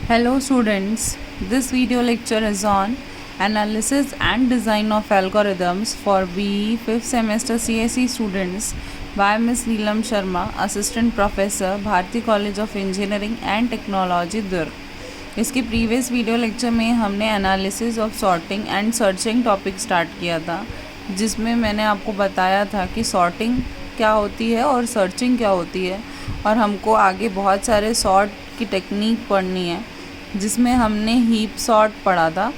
Hello students, this video lecture is on analysis and design of algorithms for BE 5th semester CSE students by Ms. Neelam Sharma, Assistant Professor, Bharati College of Engineering and Technology, Durg. इसकी previous video lecture में हमने analysis of sorting and searching topic start किया था, जिसमें मैंने आपको बताया था कि सॉर्टिंग क्या होती है और सर्चिंग क्या होती है, और हमको आगे बहुत सारे सॉर्ट की टेक्निक पढ़नी है, जिसमें हमने हीप सॉर्ट पढ़ा था।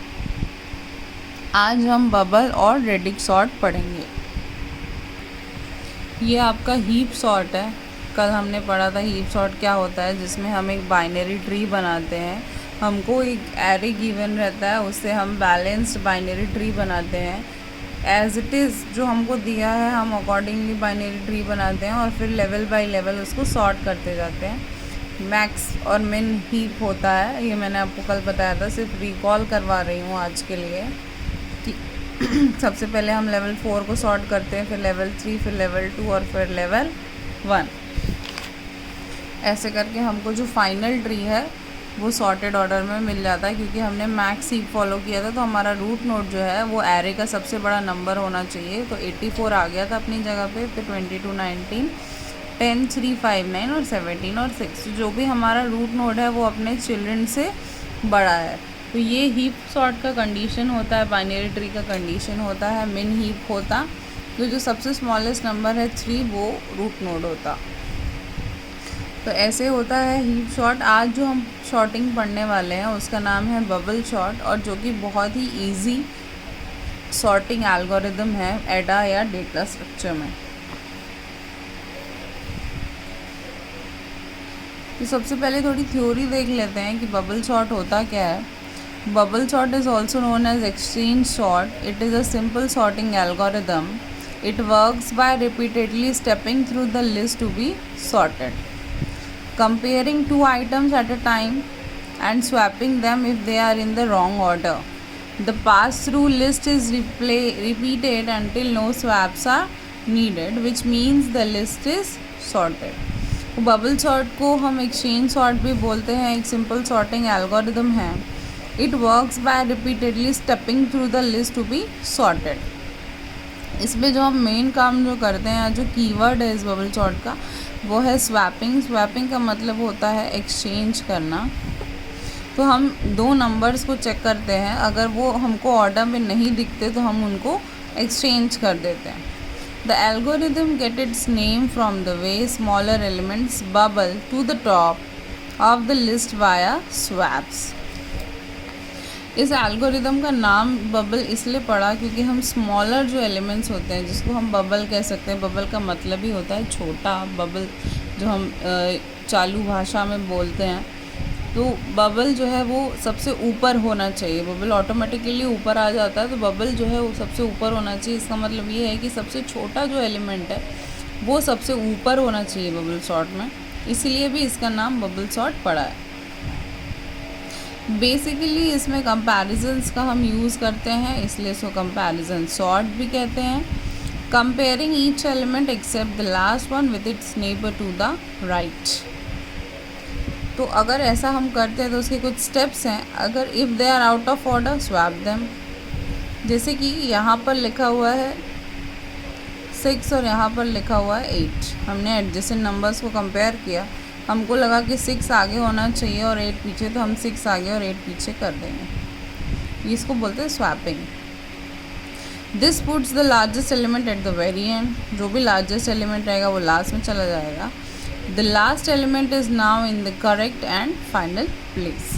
आज हम बबल और रेडिक्स सॉर्ट पढ़ेंगे। ये आपका हीप सॉर्ट है। कल हमने पढ़ा था हीप सॉर्ट क्या होता है, जिसमें हम एक बाइनरी ट्री बनाते हैं। हमको एक एरे गिवन रहता है, उससे हम बैलेंस्ड बाइनरी ट्री बनाते हैं। एज इट इज़ जो हमको दिया है हम अकॉर्डिंगली बाइनरी ट्री बनाते हैं और फिर लेवल बाय लेवल उसको सॉर्ट करते जाते हैं। मैक्स और मिन हीप होता है, ये मैंने आपको कल बताया था, सिर्फ रिकॉल करवा रही हूँ आज के लिए कि सबसे पहले हम लेवल 4 को सॉर्ट करते हैं, फिर लेवल 3, फिर लेवल 2 और फिर लेवल 1। ऐसे करके हमको जो फाइनल ट्री है वो सॉर्टेड ऑर्डर में मिल जाता है, क्योंकि हमने मैक्स हीप फॉलो किया था। तो हमारा रूट नोड जो है वो एरे का सबसे बड़ा नंबर होना चाहिए। तो 84 आ गया था अपनी जगह पे, फिर 22, 19, 10, 3, 5, 9 और 17 और 6। जो भी हमारा रूट नोड है वो अपने चिल्ड्रन से बड़ा है। तो ये हीप सॉर्ट का कंडीशन होता है, बाइनरी ट्री का कंडीशन होता है। मिन हीप होता तो जो सबसे स्मॉलेस्ट नंबर है 3 वो रूट नोड होता। तो ऐसे होता है हीप सॉर्ट। आज जो हम सॉर्टिंग पढ़ने वाले हैं उसका नाम है बबल सॉर्ट, और जो कि बहुत ही इजी सॉर्टिंग एल्गोरिदम है एडा या डेटा स्ट्रक्चर में। तो सबसे पहले थोड़ी थ्योरी देख लेते हैं कि बबल सॉर्ट होता क्या है। Bubble sort is also known as exchange sort. It is a simple sorting algorithm. It works by repeatedly stepping through the list to be sorted, comparing two items at a time and swapping them if they are in the wrong order. The pass-through list is repeated until no swaps are needed, which means the list is sorted. Bubble sort को हम exchange sort भी बोलते हैं, एक simple sorting algorithm है। It works by repeatedly stepping through the list to be sorted. इसमें जो हम मेन काम जो करते हैं, जो कीवर्ड है इस बबल सॉर्ट का, वो है स्वैपिंग। स्वैपिंग का मतलब होता है एक्सचेंज करना। तो हम दो नंबर्स को चेक करते हैं, अगर वो हमको ऑर्डर में नहीं दिखते तो हम उनको एक्सचेंज कर देते हैं। The algorithm get its name from the way smaller elements bubble to the top of the list via swaps. इस एल्गोरिदम का नाम बबल इसलिए पड़ा क्योंकि हम स्मॉलर जो एलिमेंट्स होते हैं, जिसको हम बबल कह सकते हैं, बबल का मतलब ही होता है छोटा। बबल जो हम चालू भाषा में बोलते हैं, तो बबल जो है वो सबसे ऊपर होना चाहिए। बबल ऑटोमेटिकली ऊपर आ जाता है, तो बबल जो है वो सबसे ऊपर होना चाहिए। इसका मतलब ये है कि सबसे छोटा जो एलिमेंट है वो सबसे ऊपर होना चाहिए बबल सॉर्ट में, इसीलिए भी इसका नाम बबल सॉर्ट पड़ा है। बेसिकली इसमें कंपैरिजन्स का हम यूज़ करते हैं, इसलिए इसको कंपैरिजन सॉर्ट भी कहते हैं। Comparing each element except the last one with its neighbour to the right. तो अगर ऐसा हम करते हैं तो उसके कुछ स्टेप्स हैं। अगर if they are out of order swap them. जैसे कि यहाँ पर लिखा हुआ है 6 और यहाँ पर लिखा हुआ है 8। हमने एडजेसेंट नंबर्स को कंपेयर किया, हमको लगा कि 6 आगे होना चाहिए और 8 पीछे, तो हम 6 आगे और 8 पीछे कर देंगे। इसको बोलते हैं swapping. This puts the largest element at the very and. जो भी लार्जेस्ट एलिमेंट रहेगा वो लास्ट में चला जाएगा। The last element is now in the correct and final place.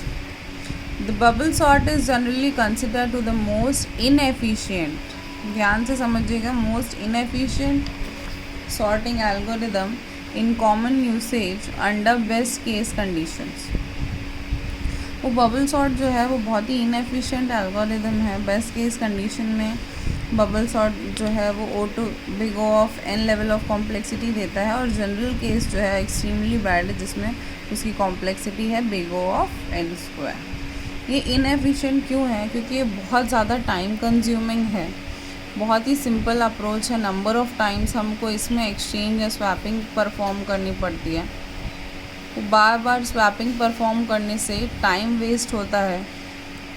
The bubble sort is generally considered to the most inefficient, ध्यान से समझिएगा, most inefficient sorting algorithm in common usage under best case conditions. वो bubble sort जो है वो बहुत ही inefficient algorithm है। बेस्ट केस कंडीशन में बबल सॉर्ट जो है वो O to big O of n level of complexity देता है, और जनरल केस जो है एक्सट्रीमली बैड है, जिसमें उसकी कॉम्प्लेक्सिटी है big O ऑफ n²। ये इनएफिशिएंट क्यों है? क्योंकि ये बहुत ज़्यादा टाइम कंज्यूमिंग है। बहुत ही सिंपल अप्रोच है, नंबर ऑफ़ टाइम्स हमको इसमें एक्सचेंज या स्वैपिंग परफॉर्म करनी पड़ती है। तो बार बार स्वैपिंग परफॉर्म करने से टाइम वेस्ट होता है,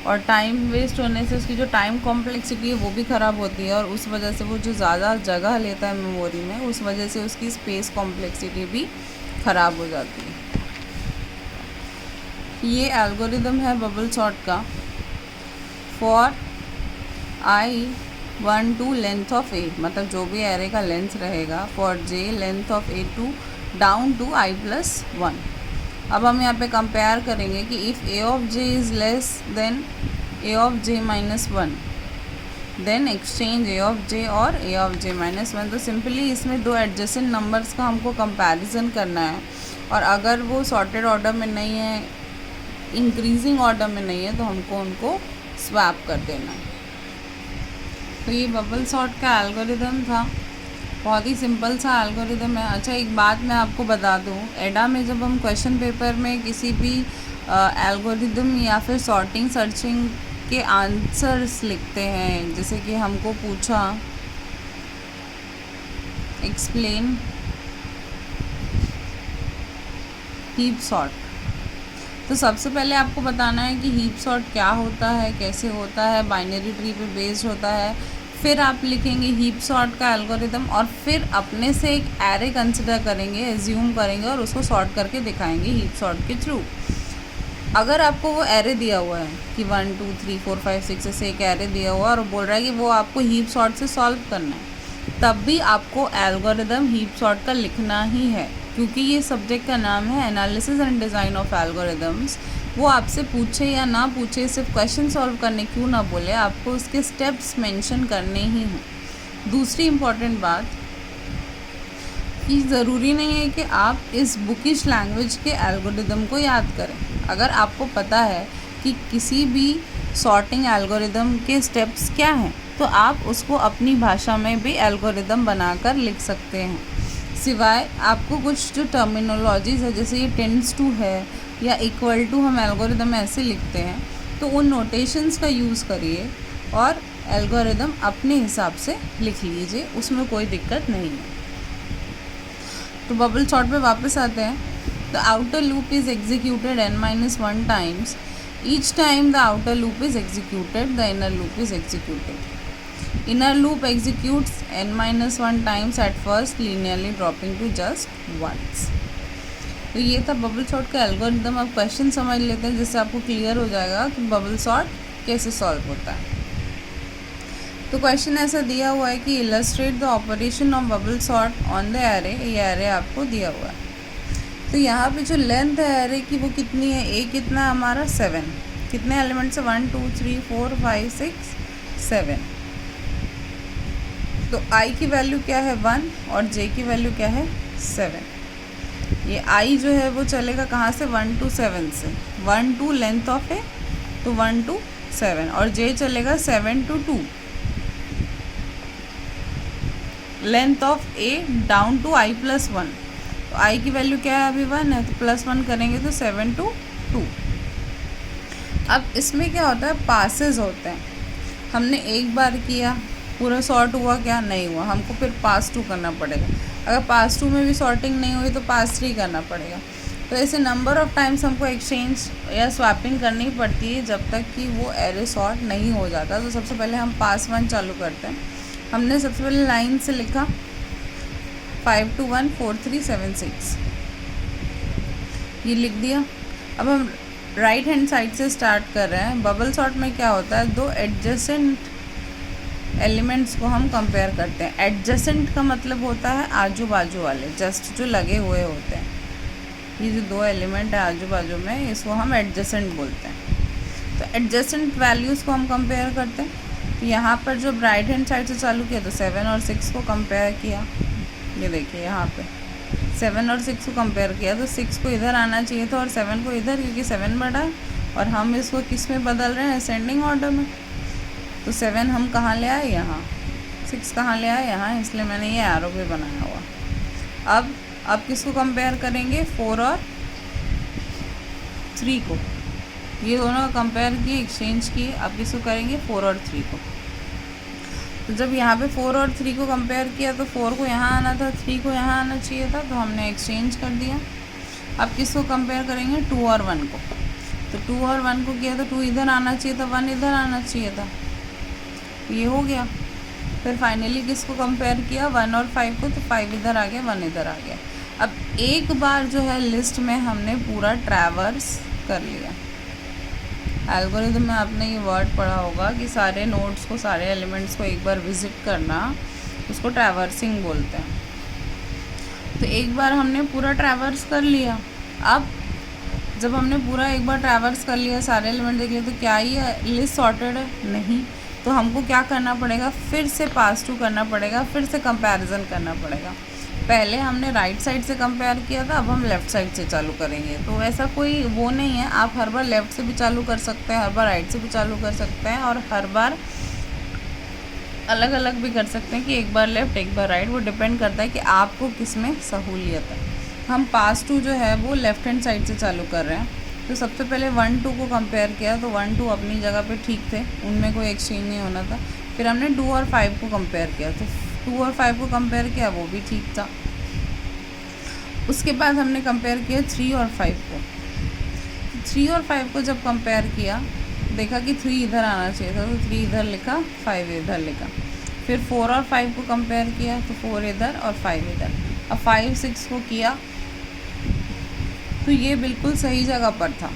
और टाइम वेस्ट होने से उसकी जो टाइम कॉम्प्लेक्सिटी है वो भी ख़राब होती है, और उस वजह से वो जो ज़्यादा जगह लेता है मेमोरी में, उस वजह से उसकी स्पेस कॉम्प्लेक्सिटी भी ख़राब हो जाती है। ये एल्गोरिदम है बबल सॉर्ट का। For i1 to length of a, मतलब जो भी एरे का लेंथ रहेगा, for j length of a to down to i+1। अब हम यहाँ पे कंपेयर करेंगे कि if a of j is less than a of j -1, then exchange a of j और a ऑफ j -1। तो सिंपली इसमें दो एडजेसेंट नंबर्स का हमको कंपैरिजन करना है, और अगर वो सॉर्टेड ऑर्डर में नहीं है, इंक्रीजिंग ऑर्डर में नहीं है, तो हमको उनको स्वैप कर देना है। तो ये बबल सॉर्ट का एल्गोरिदम था, बहुत ही सिंपल सा एल्गोरिदम है। अच्छा, एक बात मैं आपको बता दूं, एडा में जब हम क्वेश्चन पेपर में किसी भी एल्गोरिदम या फिर सॉर्टिंग सर्चिंग के आंसर्स लिखते हैं, जैसे कि हमको पूछा एक्सप्लेन हीप सॉर्ट, तो सबसे पहले आपको बताना है कि हीप सॉर्ट क्या होता है, कैसे होता है, बाइनरी ट्री पे बेस्ड होता है। फिर आप लिखेंगे हीप सॉर्ट का एल्गोरिदम, और फिर अपने से एक एरे कंसिडर करेंगे, एज्यूम करेंगे, और उसको सॉर्ट करके दिखाएंगे हीप सॉर्ट के थ्रू। अगर आपको वो एरे दिया हुआ है कि 1 2 3 4 5 6 ऐसे एक एरे दिया हुआ है, और बोल रहा है कि वो आपको हीप सॉर्ट से सॉल्व करना है, तब भी आपको एल्गोरिदम हीप सॉर्ट का लिखना ही है, क्योंकि ये सब्जेक्ट का नाम है analysis and design of algorithms. वो आपसे पूछे या ना पूछे, सिर्फ क्वेश्चन सॉल्व करने क्यों ना बोले, आपको उसके स्टेप्स मेंशन करने ही हैं। दूसरी इम्पॉर्टेंट बात कि ज़रूरी नहीं है कि आप इस बुकिश लैंग्वेज के एल्गोरिदम को याद करें। अगर आपको पता है कि किसी भी सॉर्टिंग एल्गोरिदम के स्टेप्स क्या हैं, तो आप उसको अपनी भाषा में भी एल्गोरिदम बनाकर लिख सकते हैं। सिवाय आपको कुछ जो टर्मिनोलॉजीज़ है, जैसे ये टेंड्स टू है या इक्वल टू, हम एल्गोरिदम में ऐसे लिखते हैं, तो उन नोटेशंस का यूज़ करिए और एल्गोरिदम अपने हिसाब से लिख लीजिए, उसमें कोई दिक्कत नहीं है। तो बबल सॉर्ट पे वापस आते हैं। The outer loop is executed n-1 times, each time the outer loop is executed the inner loop is executed. Inner loop executes n-1 times at first, linearly dropping to just once। तो ये था bubble sort का algorithm. अब question समझ लेते हैं, जिससे आपको क्लियर हो जाएगा कि बबल सॉर्ट कैसे सॉल्व होता है। तो क्वेश्चन ऐसा दिया हुआ है कि illustrate the operation of bubble sort on the array. ये एरे आपको दिया हुआ है। तो यहाँ पे जो लेंथ है एरे की वो कितनी है, ए कितना है हमारा 7, कितने एलिमेंट्स है 1 2 3 4 5 6 7। तो i की वैल्यू क्या है 1 और j की वैल्यू क्या है 7। ये i जो है वो चलेगा कहाँ से, 1 to 7 से, 1 to लेंथ ऑफ है तो 1 to 7, और j चलेगा 7 to 2, length of a down to i+1। तो i की वैल्यू क्या है, अभी 1 है, तो +1 करेंगे तो 7 to 2। अब इसमें क्या होता है, पासेस होते हैं। हमने एक बार किया, पूरा सॉर्ट हुआ क्या, नहीं हुआ, हमको फिर पास 2 करना पड़ेगा। अगर पास 2 में भी सॉर्टिंग नहीं हुई तो पास 3 करना पड़ेगा। तो ऐसे नंबर ऑफ़ टाइम्स हमको एक्सचेंज या स्वैपिंग करनी पड़ती है जब तक कि वो एरे सॉर्ट नहीं हो जाता। तो सबसे पहले हम पास 1 चालू करते हैं। हमने सबसे पहले लाइन से लिखा 5 2 1 4 3 7 6, ये लिख दिया। अब हम राइट हैंड साइड से स्टार्ट कर रहे हैं। बबल सॉर्ट में क्या होता है, दो एडजेसेंट एलिमेंट्स को हम कंपेयर करते हैं। एडजेसेंट का मतलब होता है आजू बाजू वाले, जस्ट जो लगे हुए होते हैं। ये जो दो एलिमेंट है आजू बाजू में, इसको हम एडजेसेंट बोलते हैं। तो एडजेसेंट वैल्यूज़ को हम कंपेयर करते हैं। तो यहाँ पर जब राइट हैंड साइड से चालू किया तो 7 और 6 को कंपेयर किया। ये देखिए यहाँ पे 7 और 6 को कंपेयर किया, तो 6 को इधर आना चाहिए था और 7 को इधर, क्योंकि 7 बड़ा है और हम इसको किस में बदल रहे हैं, असेंडिंग ऑर्डर में। तो 7 हम कहाँ ले आए, यहाँ। 6 कहाँ ले आए, यहाँ। इसलिए मैंने ये एरो पे बनाया हुआ। अब किसको कंपेयर करेंगे, 4 और 3 को। ये दोनों को कंपेयर किए, एक्सचेंज किए। अब किसको करेंगे, 4 और 3 को। तो जब यहाँ पे 4 और 3 को कंपेयर किया तो 4 को यहाँ आना था, 3 को यहाँ आना चाहिए था, तो हमने एक्सचेंज कर दिया। अब किसको कंपेयर करेंगे, 2 और 1 को। तो 2 और 1 को किया तो 2 इधर आना चाहिए था, 1 इधर आना चाहिए था, ये हो गया। फिर फाइनली किसको कंपेयर किया, 1 और 5 को, तो 5 इधर आ गया, 1 इधर आ गया। अब एक बार जो है लिस्ट में हमने पूरा ट्रैवर्स कर लिया। एल्गोरिथम में आपने ये वर्ड पढ़ा होगा कि सारे नोड्स को, सारे एलिमेंट्स को एक बार विज़िट करना, उसको ट्रैवर्सिंग बोलते हैं। तो एक बार हमने पूरा ट्रैवर्स कर लिया। अब जब हमने पूरा एक बार ट्रैवर्स कर लिया, सारे एलिमेंट देख लिए, तो क्या ये लिस्ट सॉर्टेड है, नहीं। तो हमको क्या करना पड़ेगा, फिर से पास टू करना पड़ेगा, फिर से कंपैरिजन करना पड़ेगा। पहले हमने राइट साइड से कंपेयर किया था, अब हम लेफ़्ट साइड से चालू करेंगे। तो ऐसा कोई वो नहीं है, आप हर बार लेफ़्ट से भी चालू कर सकते हैं, हर बार राइट से भी चालू कर सकते हैं, और हर बार अलग अलग भी कर सकते हैं कि एक बार लेफ़्ट एक बार राइट। वो डिपेंड करता है कि आपको किस में सहूलियत है। हम पास टू जो है वो लेफ़्ट हैंड साइड से चालू कर रहे हैं। तो सबसे पहले 1 2 को कंपेयर किया, तो 1 2 अपनी जगह पे ठीक थे, उनमें कोई एक्सचेंज नहीं होना था। फिर हमने 2 और 5 को कंपेयर किया, तो 2 और 5 को कंपेयर किया, वो भी ठीक था। उसके बाद हमने कंपेयर किया 3 और 5 को। 3 और 5 को जब कंपेयर किया, देखा कि 3 इधर आना चाहिए था, तो 3 इधर लिखा, 5 इधर लिखा। फिर 4 और 5 को कंपेयर किया, तो 4 इधर और 5 इधर। अब 5 6 को किया, तो ये बिल्कुल सही जगह पर था।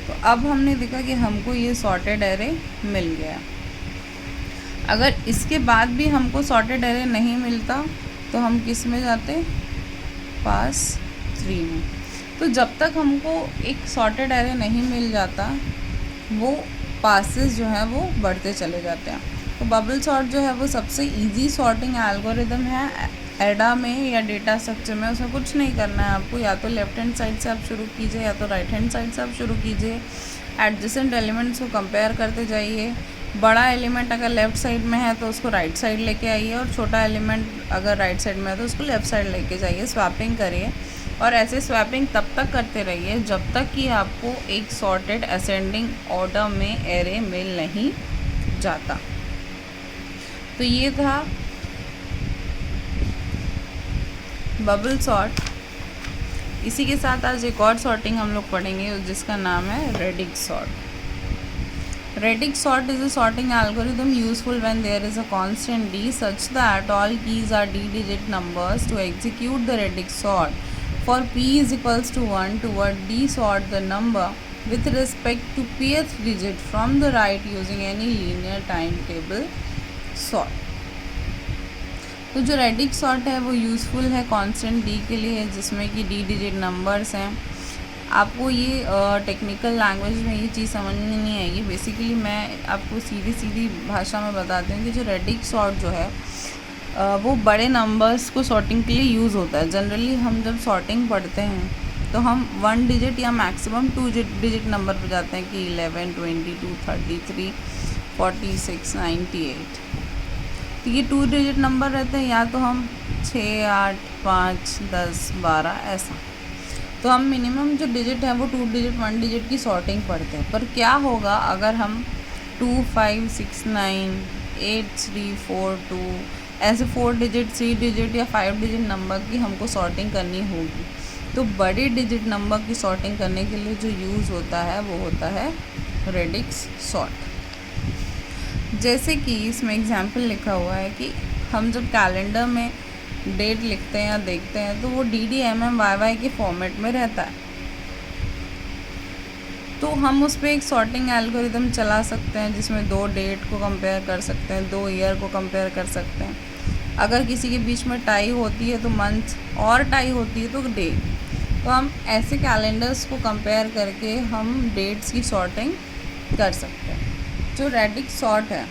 तो अब हमने देखा कि हमको ये सॉर्टेड एरे मिल गया। अगर इसके बाद भी हमको सॉर्टेड एरे नहीं मिलता, तो हम किस में जाते, पास 3 में। तो जब तक हमको एक सॉर्टेड एरे नहीं मिल जाता, वो पासेस जो है वो बढ़ते चले जाते हैं। तो बबल सॉर्ट जो है वो सबसे इजी सॉर्टिंग एल्गोरिदम है एडा में या डेटा स्ट्रक्चर में। उसमें कुछ नहीं करना है आपको, या तो लेफ्ट हैंड साइड से आप शुरू कीजिए, या तो राइट हैंड साइड से आप शुरू कीजिए। एडजेसेंट एलिमेंट्स को कंपेयर करते जाइए। बड़ा एलिमेंट अगर लेफ़्ट साइड में है तो उसको राइट साइड लेके आइए, और छोटा एलिमेंट अगर राइट साइड में है तो उसको लेफ़्ट साइड लेके जाइए। स्वैपिंग करिए, और ऐसे स्वैपिंग तब तक करते रहिए जब तक कि आपको एक सॉर्टेड असेंडिंग ऑर्डर में एरे मिल नहीं जाता। तो ये था बबल सॉर्ट। इसी के साथ आज एक और सॉर्टिंग हम लोग पढ़ेंगे जिसका नाम है radix sort. Radix sort is a sorting algorithm useful when there is a constant d such that all keys are d-digit numbers. To execute the Radix sort, for p is equals to 1, toward d sort the number with respect to pth digit from the right using any linear timetable sort. तो जो radix sort है वो useful है constant D के लिए, जिसमें कि D digit numbers हैं। आपको ये टेक्निकल लैंग्वेज में ये चीज़ समझ में नहीं आएगी। बेसिकली मैं आपको सीधी भाषा में बताती हूँ कि जो रेडिक्स सॉर्ट जो है वो बड़े नंबर्स को सॉर्टिंग के लिए यूज़ होता है। जनरली हम जब सॉर्टिंग पढ़ते हैं तो हम 1 डिजिट या मैक्सिमम 2 डिजिट नंबर पर जाते हैं कि 11, 22, 33, 46, 98। तो ये 2 डिजिट नंबर रहते हैं, या तो हम 6, 8, 5, 10, 12 ऐसा। तो हम मिनिमम जो डिजिट है वो 2 डिजिट 1 डिजिट की सॉर्टिंग पढ़ते हैं। पर क्या होगा अगर हम 2, 5, 6, 9, 8, 3, 4, 2 ऐसे 4 डिजिट, 3 डिजिट या 5 डिजिट नंबर की हमको सॉर्टिंग करनी होगी। तो बड़े डिजिट नंबर की सॉर्टिंग करने के लिए जो यूज़ होता है वो होता है रेडिक्स सॉर्ट। जैसे कि इसमें एग्जाम्पल लिखा हुआ है कि हम जब कैलेंडर में डेट लिखते हैं या देखते हैं तो वो DDMMYY के फॉर्मेट में रहता है। तो हम उस पर एक सॉर्टिंग एल्गोरिदम चला सकते हैं जिसमें 2 डेट को कंपेयर कर सकते हैं, 2 ईयर को कंपेयर कर सकते हैं। अगर किसी के बीच में टाई होती है तो मंथ, और टाई होती है तो डे। तो हम ऐसे कैलेंडर्स को कंपेयर करके हम डेट्स की सॉर्टिंग कर सकते हैं। जो रेडिक्स सॉर्ट है,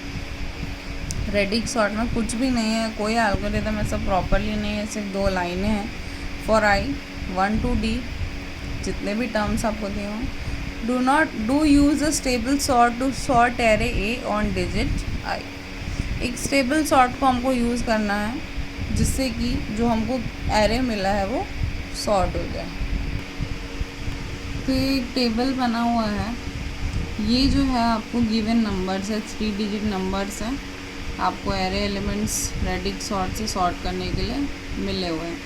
रेडिक्स सॉर्ट में कुछ भी नहीं है, कोई एल्गोरिदम ऐसा प्रॉपरली नहीं है, सिर्फ 2 लाइनें हैं। फॉर i 1 to d जितने भी टर्म्स आपको दिए हों, do use a stable sort to sort array a on digit i। एक स्टेबल सॉर्ट को हमको यूज़ करना है जिससे कि जो हमको एरे मिला है वो सॉर्ट हो जाए। तो ये एक टेबल बना हुआ है, ये जो है आपको गिवन नंबर्स है, 3 डिजिट नंबर्स हैं, आपको एरे एलिमेंट्स रेडिक्स सॉर्ट से सॉर्ट करने के लिए मिले हुए हैं।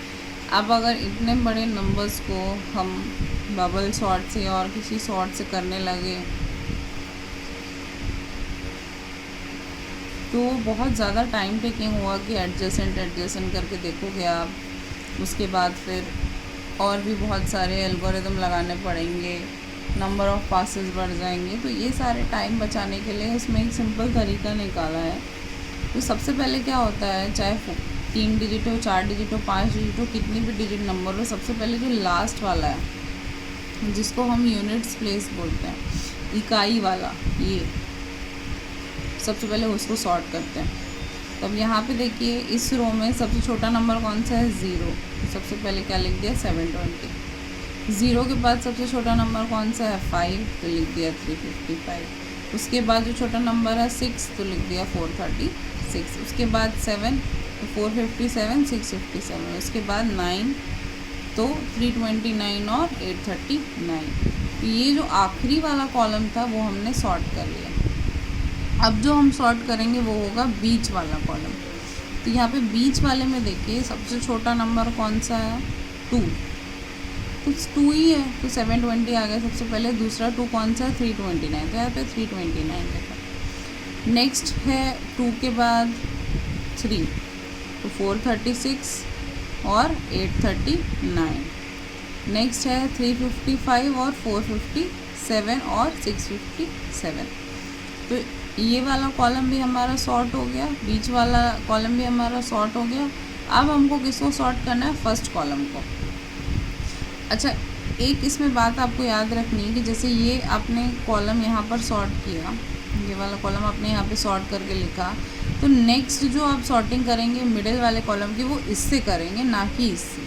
अब अगर इतने बड़े नंबर्स को हम बबल सॉर्ट से और किसी सॉर्ट से करने लगे तो बहुत ज़्यादा टाइम टेकिंग हुआ कि एडजेसेंट करके देखोगे आप। उसके बाद फिर और भी बहुत सारे एल्गोरिदम लगाने पड़ेंगे, नंबर ऑफ़ पासेस बढ़ जाएंगे। तो ये सारे टाइम बचाने के लिए इसमें एक सिंपल तरीका निकाला है। तो सबसे पहले क्या होता है, चाहे 3 डिजिट हो, 4 डिजिट हो, 5 डिजिट हो, कितनी भी डिजिट नंबर हो, सबसे पहले जो लास्ट वाला है जिसको हम यूनिट्स प्लेस बोलते हैं, इकाई वाला, ये सबसे पहले उसको सॉर्ट करते हैं। तब यहाँ पे देखिए इस रो में सबसे छोटा नंबर कौन सा है, 0। सबसे पहले क्या लिख दिया, 720। 0 के बाद सबसे छोटा नंबर कौन सा है, 5, तो लिख दिया 355। उसके बाद जो छोटा नंबर है 6, तो लिख दिया 436। उसके बाद 7, तो 457, 657। उसके बाद 9, तो 329 और 839। तो ये जो आखिरी वाला कॉलम था वो हमने सॉर्ट कर लिया। अब जो हम सॉर्ट करेंगे वो होगा बीच वाला कॉलम। तो यहाँ पे बीच वाले में देखिए सबसे छोटा नंबर कौन सा है, 2, तो 2 ही है, तो 720 आ गया सबसे पहले। दूसरा 2 कौन सा है, 329, तो यहाँ पे 329 लिखा। नेक्स्ट है 2 के बाद 3, तो 436 और 839। नेक्स्ट है 355 और 457 और 657। तो ये वाला कॉलम भी हमारा सॉर्ट हो गया, बीच वाला कॉलम भी हमारा सॉर्ट हो गया। अब हमको किसको सॉर्ट करना है, फर्स्ट कॉलम को। अच्छा, एक इसमें बात आपको याद रखनी है कि जैसे ये आपने कॉलम यहाँ पर सॉर्ट किया, ये वाला कॉलम आपने यहाँ पे सॉर्ट करके लिखा, तो नेक्स्ट जो आप सॉर्टिंग करेंगे मिडिल वाले कॉलम की वो इससे करेंगे, ना कि इससे।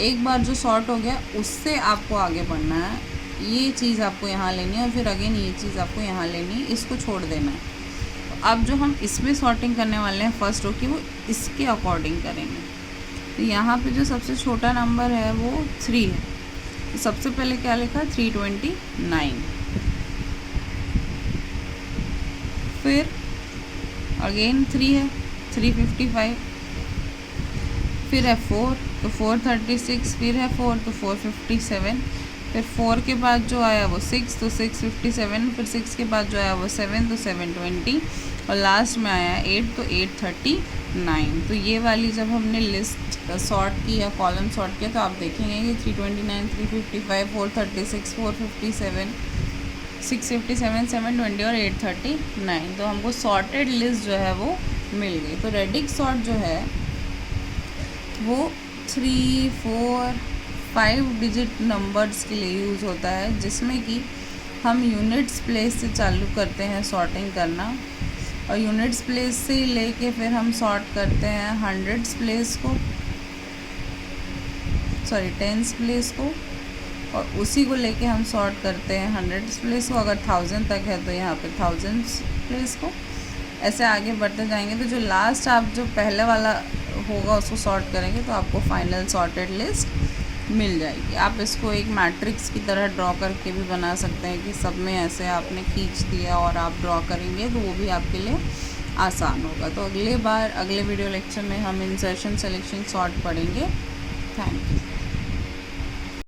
एक बार जो सॉर्ट हो गया उससे आपको आगे बढ़ना है। ये चीज़ आपको यहाँ लेनी है और फिर अगेन ये चीज़ आपको यहाँ लेनी है, इसको छोड़ देना है। तो अब जो हम इसमें सॉर्टिंग करने वाले हैं फर्स्ट रो की, वो इसके अकॉर्डिंग करेंगे। तो यहाँ पे जो सबसे छोटा नंबर है वो 3 है, तो सबसे पहले क्या लिखा, 329। फिर अगेन 3 है, 355। फिर है 4, तो 436। फिर है 4, तो 457। फिर 4 के बाद जो आया वो 6, तो 657। फिर 6 के बाद जो आया वो 7, तो 720। और लास्ट में आया 8, तो 839। तो ये वाली जब हमने लिस्ट सॉर्ट की या कॉलम सॉर्ट किया तो आप देखेंगे कि 329, 355, 436, 457, 657, 720 और 839। तो हमको सॉर्टेड लिस्ट जो है वो मिल गई। तो रेडिक्स सॉर्ट जो है वो 3, 4, 5 डिजिट नंबर्स के लिए यूज़ होता है, जिसमें कि हम यूनिट्स प्लेस से चालू करते हैं सॉर्टिंग करना, और यूनिट्स प्लेस से लेके फिर हम सॉर्ट करते हैं हंड्रेड्स प्लेस को, सॉरी टेंस प्लेस को, और उसी को लेके हम सॉर्ट करते हैं हंड्रेड्स प्लेस को। अगर 1000 तक है तो यहाँ पे थाउजेंड्स प्लेस को। ऐसे आगे बढ़ते जाएंगे तो जो लास्ट आप जो पहले वाला होगा उसको सॉर्ट करेंगे तो आपको फाइनल सॉर्टेड लिस्ट मिल जाएगी। आप इसको एक मैट्रिक्स की तरह ड्रॉ करके भी बना सकते हैं कि सब में ऐसे आपने खींच दिया और आप ड्रॉ करेंगे तो वो भी आपके लिए आसान होगा। तो अगले वीडियो लेक्चर में हम इंसर्शन, सिलेक्शन, सॉर्ट पढ़ेंगे। Thank you.